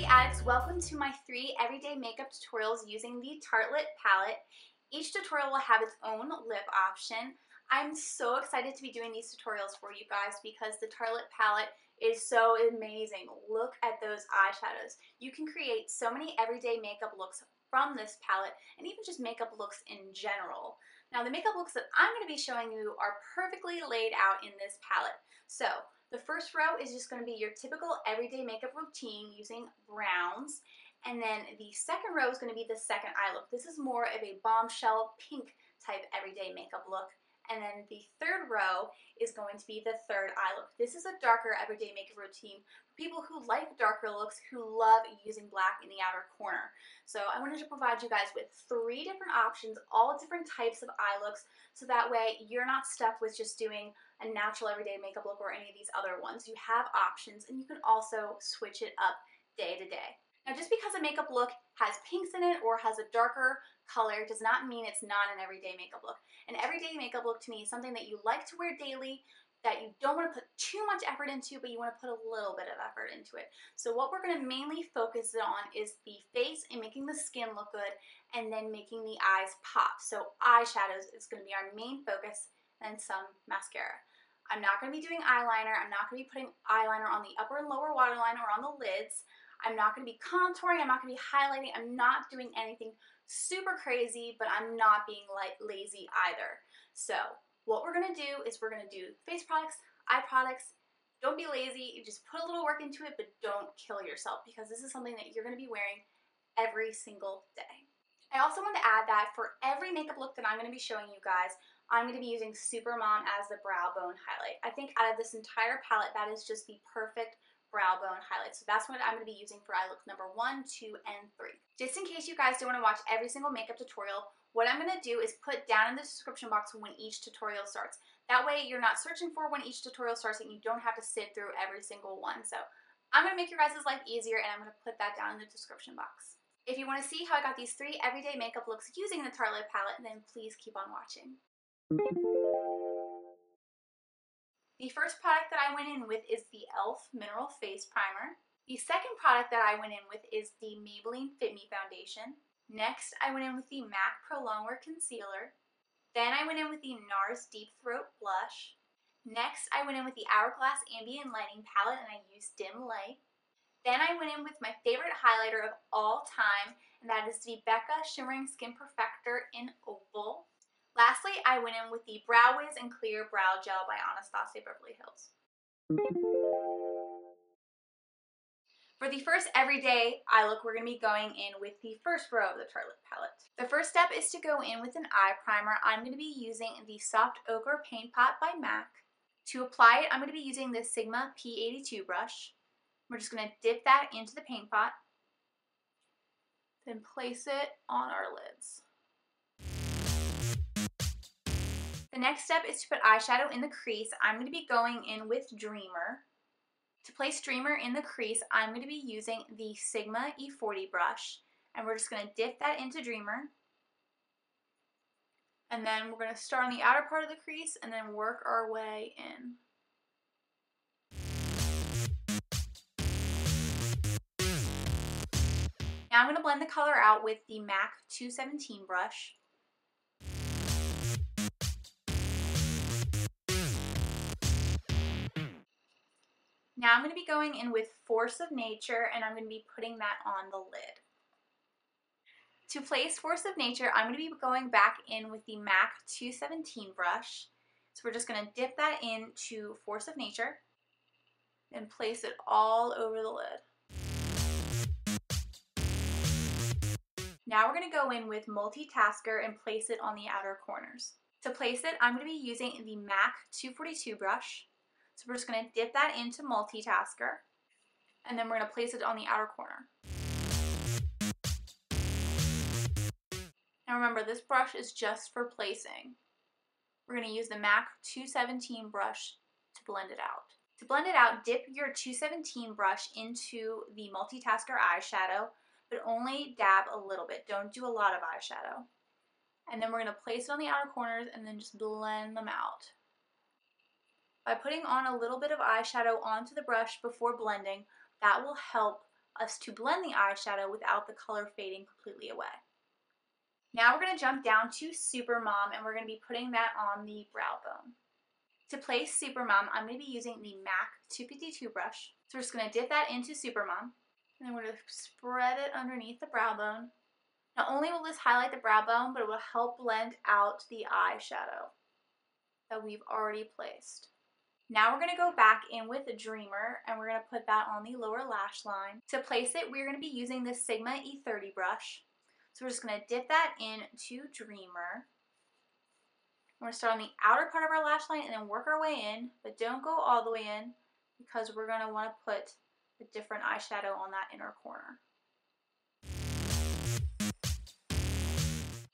Beauty Addicts, welcome to my 3 everyday makeup tutorials using the Tartelette palette. Each tutorial will have its own lip option. I'm so excited to be doing these tutorials for you guys because the Tartelette palette is so amazing. Look at those eyeshadows. You can create so many everyday makeup looks from this palette and even just makeup looks in general. Now the makeup looks that I'm going to be showing you are perfectly laid out in this palette. So the first row is just going to be your typical everyday makeup routine using browns. And then the second row is going to be the second eye look. This is more of a bombshell pink type everyday makeup look. And then the third row is going to be the third eye look. This is a darker everyday makeup routine for people who like darker looks, who love using black in the outer corner. So I wanted to provide you guys with 3 different options, all different types of eye looks, so that way you're not stuck with just doing a natural everyday makeup look or any of these other ones. You have options and you can also switch it up day to day. Now just because a makeup look has pinks in it or has a darker color does not mean it's not an everyday makeup look. An everyday makeup look to me is something that you like to wear daily, that you don't want to put too much effort into, but you want to put a little bit of effort into it. So what we're going to mainly focus on is the face and making the skin look good, and then making the eyes pop. So eyeshadows is going to be our main focus, and some mascara. I'm not going to be doing eyeliner. I'm not going to be putting eyeliner on the upper and lower waterline or on the lids. I'm not going to be contouring. I'm not going to be highlighting. I'm not doing anything super crazy, but I'm not being like lazy either. So what we're going to do is we're going to do face products, eye products. Don't be lazy. You just put a little work into it, but don't kill yourself because this is something that you're going to be wearing every single day. I also want to add that for every makeup look that I'm going to be showing you guys, I'm going to be using Supermom as the brow bone highlight. I think out of this entire palette, that is just the perfect brow bone highlight. So that's what I'm going to be using for eye look number 1, 2, and 3. Just in case you guys don't want to watch every single makeup tutorial, what I'm going to do is put down in the description box when each tutorial starts. That way you're not searching for when each tutorial starts and you don't have to sit through every single one. So I'm going to make your guys' life easier and I'm going to put that down in the description box. If you want to see how I got these 3 everyday makeup looks using the Tartelette palette, then please keep on watching. The first product that I went in with is the e.l.f. Mineral Face Primer. The second product that I went in with is the Maybelline Fit Me Foundation. Next, I went in with the MAC Pro Longwear Concealer. Then I went in with the Nars Deep Throat Blush. Next, I went in with the Hourglass Ambient Lighting Palette and I used Dim Light. Then I went in with my favorite highlighter of all time, and that is the Becca Shimmering Skin Perfector in Opal. Lastly, I went in with the Brow Wiz and Clear Brow Gel by Anastasia Beverly Hills. For the first everyday eye look, we're going to be going in with the first row of the Tartelette palette. The first step is to go in with an eye primer. I'm going to be using the Soft Ochre Paint Pot by MAC. To apply it, I'm going to be using the Sigma P82 brush. We're just going to dip that into the paint pot, then place it on our lids. The next step is to put eyeshadow in the crease. I'm going to be going in with Dreamer. To place Dreamer in the crease, I'm going to be using the Sigma E40 brush, and we're just going to dip that into Dreamer. And then we're going to start on the outer part of the crease and then work our way in. Now I'm going to blend the color out with the MAC 217 brush. Now I'm going to be going in with Force of Nature and I'm going to be putting that on the lid. To place Force of Nature, I'm going to be going back in with the MAC 217 brush. So we're just going to dip that into Force of Nature and place it all over the lid. Now we're going to go in with Multitasker and place it on the outer corners. To place it, I'm going to be using the MAC 242 brush. So we're just going to dip that into Multitasker, and then we're going to place it on the outer corner. Now remember, this brush is just for placing. We're going to use the MAC 217 brush to blend it out. To blend it out, dip your 217 brush into the Multitasker eyeshadow, but only dab a little bit. Don't do a lot of eyeshadow. And then we're going to place it on the outer corners and then just blend them out. By putting on a little bit of eyeshadow onto the brush before blending, that will help us to blend the eyeshadow without the color fading completely away. Now we're going to jump down to Supermom, and we're going to be putting that on the brow bone. To place Supermom, I'm going to be using the MAC 252 brush. So we're just going to dip that into Supermom, and then we're going to spread it underneath the brow bone. Not only will this highlight the brow bone, but it will help blend out the eyeshadow that we've already placed. Now we're going to go back in with a Dreamer, and we're going to put that on the lower lash line. To place it, we're going to be using the Sigma E30 brush. So we're just going to dip that into Dreamer. We're going to start on the outer part of our lash line and then work our way in, but don't go all the way in because we're going to want to put a different eyeshadow on that inner corner.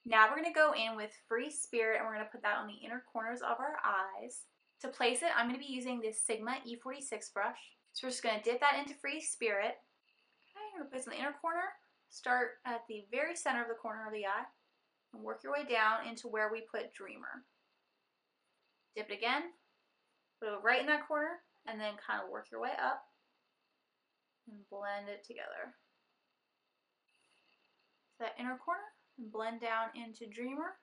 Now we're going to go in with Free Spirit, and we're going to put that on the inner corners of our eyes. To place it, I'm going to be using this Sigma E46 brush. So we're just going to dip that into Free Spirit. Okay, you're going to place it in the inner corner. Start at the very center of the corner of the eye and work your way down into where we put Dreamer. Dip it again, put it right in that corner, and then kind of work your way up and blend it together. That inner corner, and blend down into Dreamer.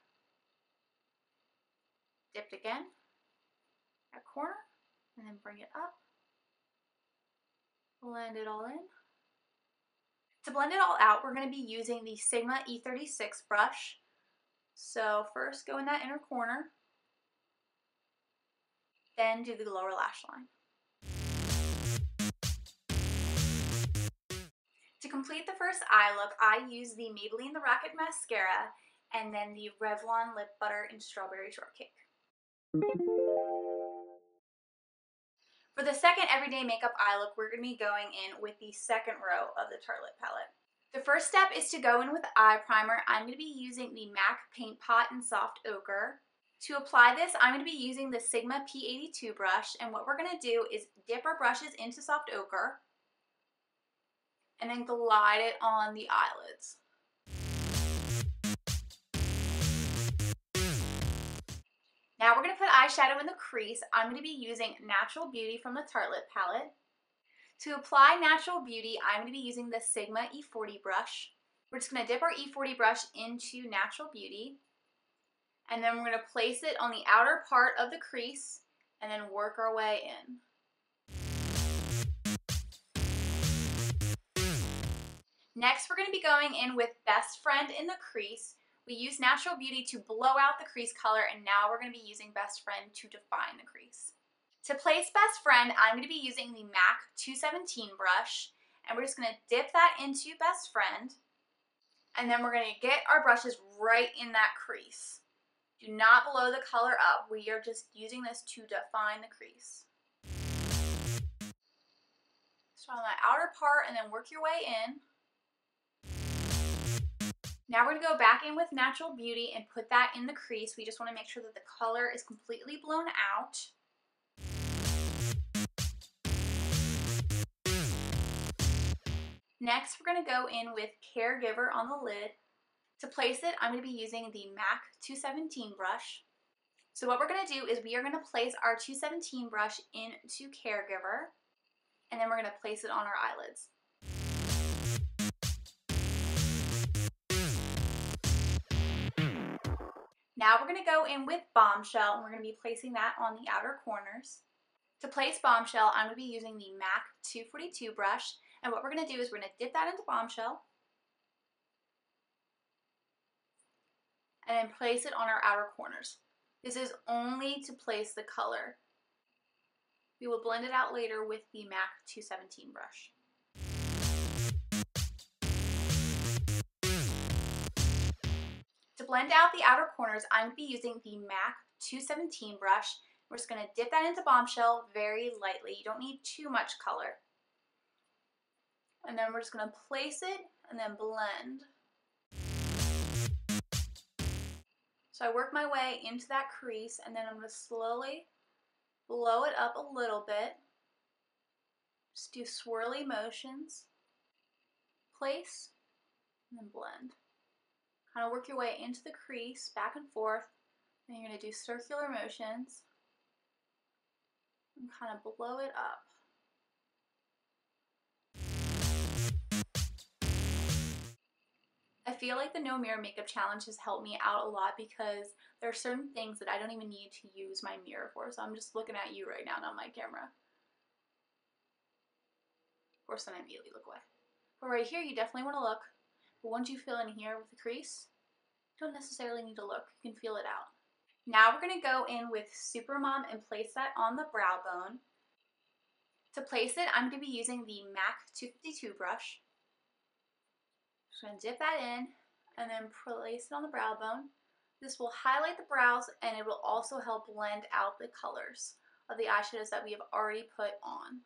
Dip it again, that corner, and then bring it up. Blend it all in. To blend it all out, we're going to be using the Sigma E36 brush. So first go in that inner corner, then do the lower lash line. To complete the first eye look, I use the Maybelline The Rocket Mascara and then the Revlon Lip Butter in Strawberry Shortcake. For the second everyday makeup eye look, we're going to be going in with the second row of the Tartelette palette. The first step is to go in with eye primer. I'm going to be using the MAC Paint Pot in Soft Ochre. To apply this, I'm going to be using the Sigma P82 brush, and what we're going to do is dip our brushes into Soft Ochre and then glide it on the eyelids. Now we're going to put eyeshadow in the crease. I'm going to be using Natural Beauty from the Tartelette palette. To apply Natural Beauty, I'm going to be using the Sigma E40 brush. We're just going to dip our E40 brush into Natural Beauty, and then we're going to place it on the outer part of the crease and then work our way in. Next, we're going to be going in with Best Friend in the crease. We use Natural Beauty to blow out the crease color, and now we're going to be using Best Friend to define the crease. To place Best Friend, I'm going to be using the MAC 217 brush, and we're just going to dip that into Best Friend, and then we're going to get our brushes right in that crease. Do not blow the color up. We are just using this to define the crease. Start on that outer part and then work your way in. Now we're going to go back in with Natural Beauty and put that in the crease. We just want to make sure that the color is completely blown out. Next, we're going to go in with Caregiver on the lid. To place it, I'm going to be using the MAC 217 brush. So what we're going to do is we are going to place our 217 brush into Caregiver, and then we're going to place it on our eyelids. Now we're going to go in with Bombshell, and we're going to be placing that on the outer corners. To place Bombshell, I'm going to be using the MAC 242 brush, and what we're going to do is we're going to dip that into Bombshell, and then place it on our outer corners. This is only to place the color. We will blend it out later with the MAC 217 brush. To blend out the outer corners, I'm going to be using the MAC 217 brush. We're just going to dip that into Bombshell very lightly. You don't need too much color. And then we're just going to place it and then blend. So I work my way into that crease, and then I'm going to slowly blow it up a little bit. Just do swirly motions. Place, and then blend. Kind of work your way into the crease, back and forth. And you're going to do circular motions. And kind of blow it up. I feel like the no mirror makeup challenge has helped me out a lot because there are certain things that I don't even need to use my mirror for. So I'm just looking at you right now, not my camera. Of course, then I immediately look away. But right here, you definitely want to look. But once you fill in here with the crease, you don't necessarily need to look. You can feel it out. Now we're going to go in with Supermom and place that on the brow bone. To place it, I'm going to be using the MAC 252 brush. Just going to dip that in and then place it on the brow bone. This will highlight the brows and it will also help blend out the colors of the eyeshadows that we have already put on.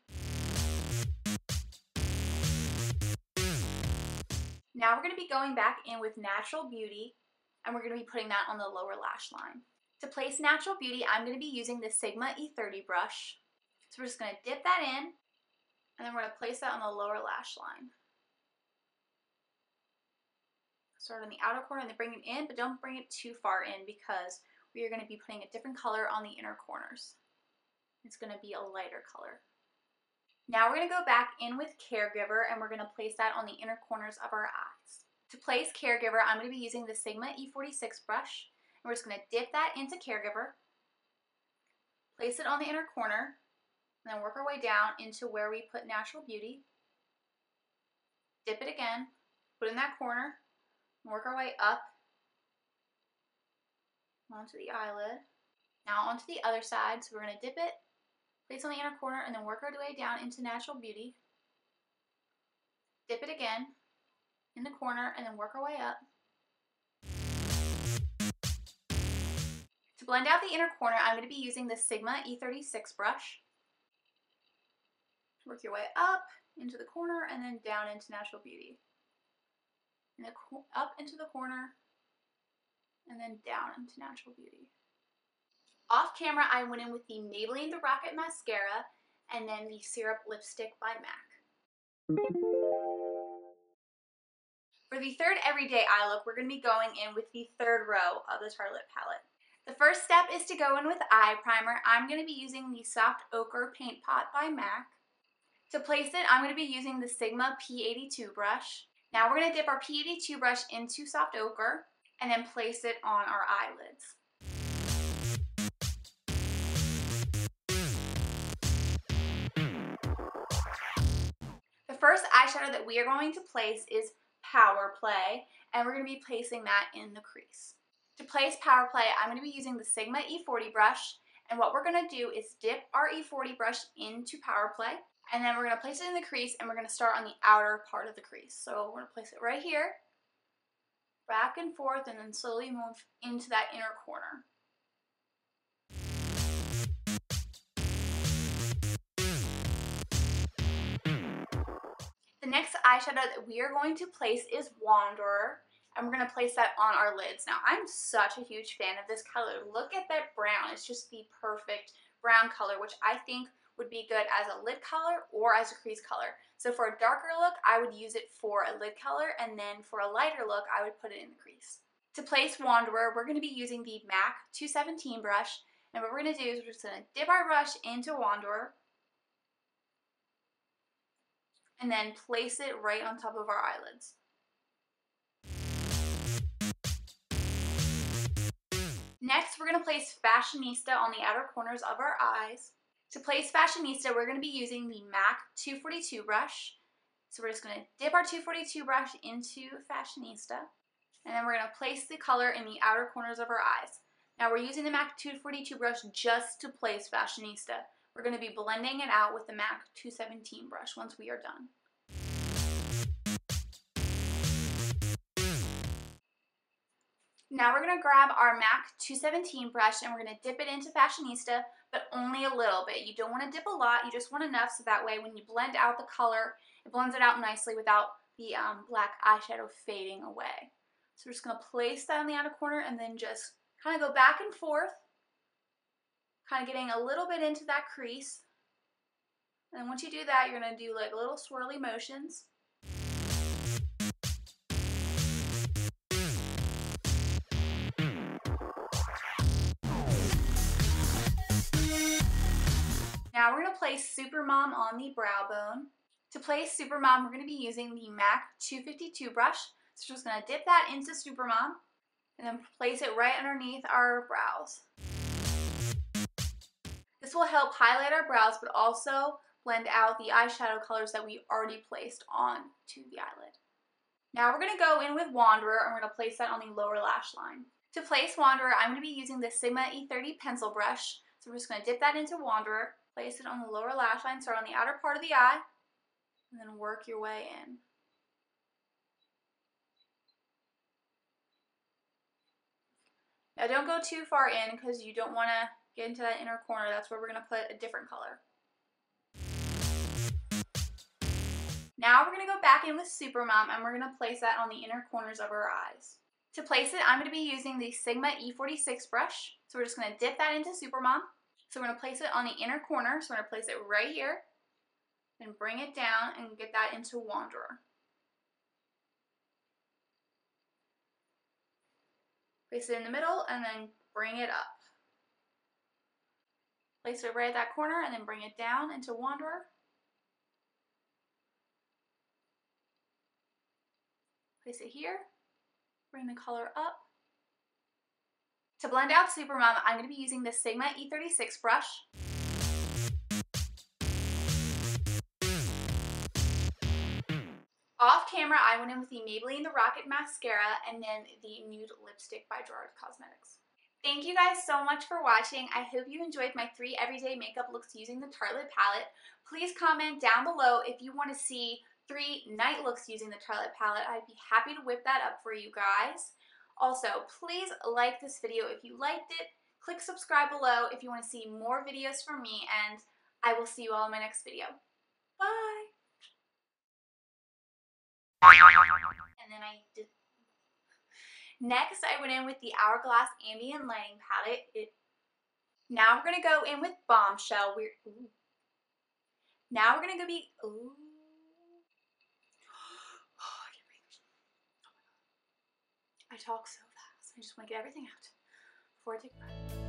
Now we're going to be going back in with Natural Beauty and we're going to be putting that on the lower lash line. To place Natural Beauty, I'm going to be using the Sigma E30 brush. So we're just going to dip that in and then we're going to place that on the lower lash line. Start on the outer corner and then bring it in, but don't bring it too far in because we are going to be putting a different color on the inner corners. It's going to be a lighter color. Now we're going to go back in with Caregiver and we're going to place that on the inner corners of our eyes. To place Caregiver, I'm going to be using the Sigma E46 brush. And we're just going to dip that into Caregiver, place it on the inner corner, and then work our way down into where we put Natural Beauty. Dip it again, put it in that corner, work our way up onto the eyelid. Now onto the other side, so we're going to dip it, place on the inner corner, and then work our way down into Natural Beauty. Dip it again in the corner, and then work our way up. To blend out the inner corner, I'm going to be using the Sigma E36 brush. Work your way up into the corner, and then down into Natural Beauty. Up into the corner, and then down into Natural Beauty. Off camera, I went in with the Maybelline The Rocket Mascara, and then the Syrup Lipstick by MAC. For the third everyday eye look, we're going to be going in with the third row of the Tartelette palette. The first step is to go in with eye primer. I'm going to be using the Soft Ochre Paint Pot by MAC. To place it, I'm going to be using the Sigma P82 brush. Now we're going to dip our P82 brush into Soft Ochre and then place it on our eyelids. The first eyeshadow that we are going to place is Power Play, and we're going to be placing that in the crease. To place Power Play, I'm going to be using the Sigma E40 brush, and what we're going to do is dip our E40 brush into Power Play, and then we're going to place it in the crease, and we're going to start on the outer part of the crease. So we're going to place it right here, back and forth, and then slowly move into that inner corner. The next eyeshadow that we are going to place is Wanderer, and we're going to place that on our lids. Now, I'm such a huge fan of this color. Look at that brown. It's just the perfect brown color, which I think would be good as a lid color or as a crease color. So for a darker look, I would use it for a lid color, and then for a lighter look, I would put it in the crease. To place Wanderer, we're going to be using the MAC 217 brush, and what we're going to do is we're just going to dip our brush into Wanderer, and then place it right on top of our eyelids. Next, we're going to place Fashionista on the outer corners of our eyes. To place Fashionista, we're going to be using the MAC 242 brush. So we're just going to dip our 242 brush into Fashionista, and then we're going to place the color in the outer corners of our eyes. Now we're using the MAC 242 brush just to place Fashionista. We're going to be blending it out with the MAC 217 brush once we are done. Now we're going to grab our MAC 217 brush and we're going to dip it into Fashionista, but only a little bit. You don't want to dip a lot, you just want enough so that way when you blend out the color, it blends it out nicely without the black eyeshadow fading away. So we're just going to place that on the outer corner and then just kind of go back and forth, kind of getting a little bit into that crease. And once you do that, you're going to do like little swirly motions. Now we're going to place Supermom on the brow bone. To place Supermom, we're going to be using the MAC 252 brush. So just gonna dip that into Supermom and then place it right underneath our brows. This will help highlight our brows, but also blend out the eyeshadow colors that we already placed onto the eyelid. Now we're going to go in with Wanderer, and we're going to place that on the lower lash line. To place Wanderer, I'm going to be using the Sigma E30 pencil brush. So we're just going to dip that into Wanderer, place it on the lower lash line, start on the outer part of the eye, and then work your way in. Now don't go too far in because you don't want to get into that inner corner. That's where we're going to put a different color. Now we're going to go back in with Supermom, and we're going to place that on the inner corners of our eyes. To place it, I'm going to be using the Sigma E46 brush. So we're just going to dip that into Supermom. So we're going to place it on the inner corner. So we're going to place it right here. Then bring it down and get that into Wanderer. Place it in the middle and then bring it up. Place it right at that corner and then bring it down into Wanderer. Place it here. Bring the color up. To blend out Supermom, I'm going to be using the Sigma E36 brush. Off camera, I went in with the Maybelline The Rocket Mascara and then the Nude lipstick by Gerard Cosmetics. Thank you guys so much for watching. I hope you enjoyed my 3 everyday makeup looks using the Tartelette palette. Please comment down below if you want to see 3 night looks using the Tartelette palette. I'd be happy to whip that up for you guys. Also, please like this video if you liked it. Click subscribe below if you want to see more videos from me, and I will see you all in my next video. Bye! And then next I went in with the Hourglass Ambient Lighting Palette. Now we're going to go in with Bombshell. Now we're going to go I talk so fast. I just want to get everything out before I take a breath.